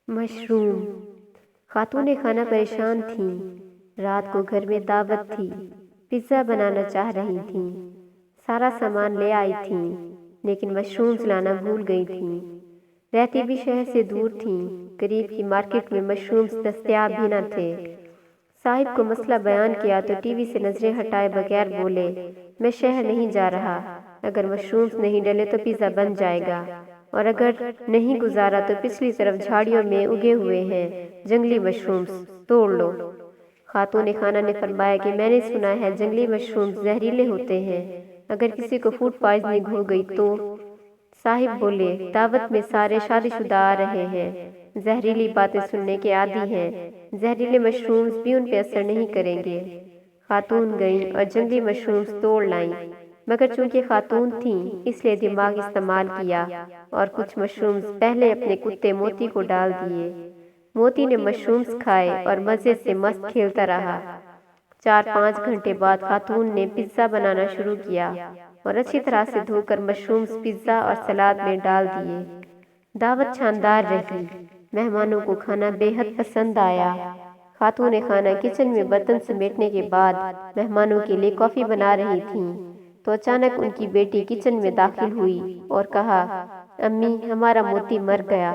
Mushroom. خاتون خانہ پریشان تھیں۔ رات کو گھر میں دعوت تھی۔ پیزا بنانا چاہ رہی تھیں۔ سارا سامان لے آئی تھیں لیکن مشرومز لانا بھول گئی تھیں۔ رہتی بھی شہر سے دور تھیں۔ قریب کی مارکیٹ میں مشرومز دستیاب بھی نہ تھے۔ صاحب کو مسئلہ بیان کیا تو ٹی وی سے نظریں ہٹائے بغیر بولے، میں شہر نہیں جا رہا۔ اگر مشرومز نہیں ڈلے تو پیزا بن جائے گا، اور اگر نہیں گزارا تو پچھلی طرف جھاڑیوں میں اگے ہوئے ہیں جنگلی مشرومز، توڑ لو۔ خاتون خانہ نے فرمایا کہ میں نے سنا ہے جنگلی مشرومز زہریلے ہوتے ہیں، اگر کسی کو فوڈ پوائزننگ ہو گئی تو؟ صاحب بولے، دعوت میں سارے شادی شدہ آ رہے ہیں، زہریلی باتیں سننے کے عادی ہیں، زہریلے مشرومز بھی ان پہ اثر نہیں کریں گے۔ خاتون گئیں اور جنگلی مشرومز توڑ لائیں، مگر چونکہ خاتون تھیں اس لیے دماغ استعمال کیا اور کچھ مشرومز پہلے اپنے کتے موتی کو ڈال دیے۔ موتی نے مشرومز کھائے اور مزے سے مست کھیلتا رہا۔ 4-5 گھنٹے بعد خاتون نے پیزا بنانا شروع کیا اور اچھی طرح سے دھو کر مشرومز پیزا اور سلاد میں ڈال دیے۔ دعوت شاندار رہی۔ مہمانوں کو کھانا بے حد پسند آیا۔ خاتون خانہ کچن میں برتن سمیٹنے کے بعد مہمانوں کے لیے کافی بنا رہی تھیں تو اچانک ان کی بیٹی کچن میں داخل ہوئی اور کہا، امی ہمارا موتی مر گیا۔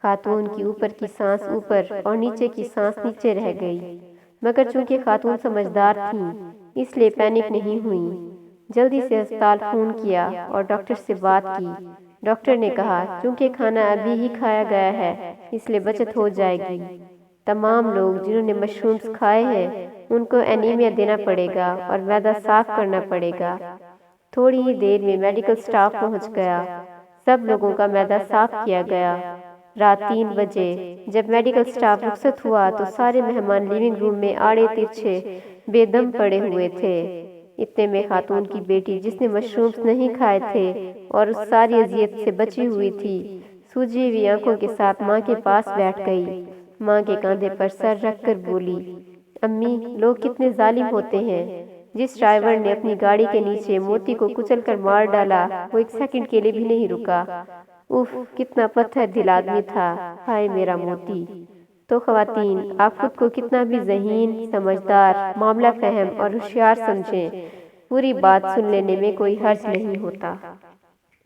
خاتون کی اوپر کی سانس اوپر اور نیچے کی سانس نیچے رہ گئی، مگر چونکہ خاتون سمجھدار تھیں اس لیے پینک نہیں ہوئیں۔ جلدی سے ہسپتال فون کیا اور ڈاکٹر سے بات کی۔ ڈاکٹر نے کہا چونکہ کھانا ابھی ہی کھایا گیا ہے اس لیے بچت ہو جائے گی۔ تمام لوگ جنہوں نے مشرومز کھائے ہیں ان کو اینیمیا دینا پڑے گا اور معدہ صاف کرنا پڑے گا۔ تھوڑی ہی دیر میں میڈیکل سٹاف پہنچ گیا۔ سب لوگوں کا معدہ صاف کیا گیا۔ رات 3 بجے جب میڈیکل سٹاف رخصت ہوا تو سارے مہمان لیونگ روم میں آڑے ترچھے بے دم پڑے ہوئے تھے۔ اتنے میں خاتون کی بیٹی جس نے مشرومز نہیں کھائے تھے اور اس ساری اذیت سے بچی ہوئی تھی، سوجی ہوئی آنکھوں کے ساتھ ماں کے پاس بیٹھ گئی۔ ماں کے کاندھے پر سر رکھ کر بولی، امی لوگ کتنے ظالم ہوتے ہیں۔ جس ڈرائیور نے اپنی گاڑی کے نیچے موتی کو کچل کر مار ڈالا وہ 1 سیکنڈ کے لیے بھی نہیں رکا۔ اف کتنا پتھر دل آدمی تھا، ہائے میرا موتی۔ تو خواتین آپ خود کو کتنا بھی ذہین، سمجھدار، معاملہ فہم اور ہوشیار سمجھیں، پوری بات سن لینے میں کوئی حرج نہیں ہوتا۔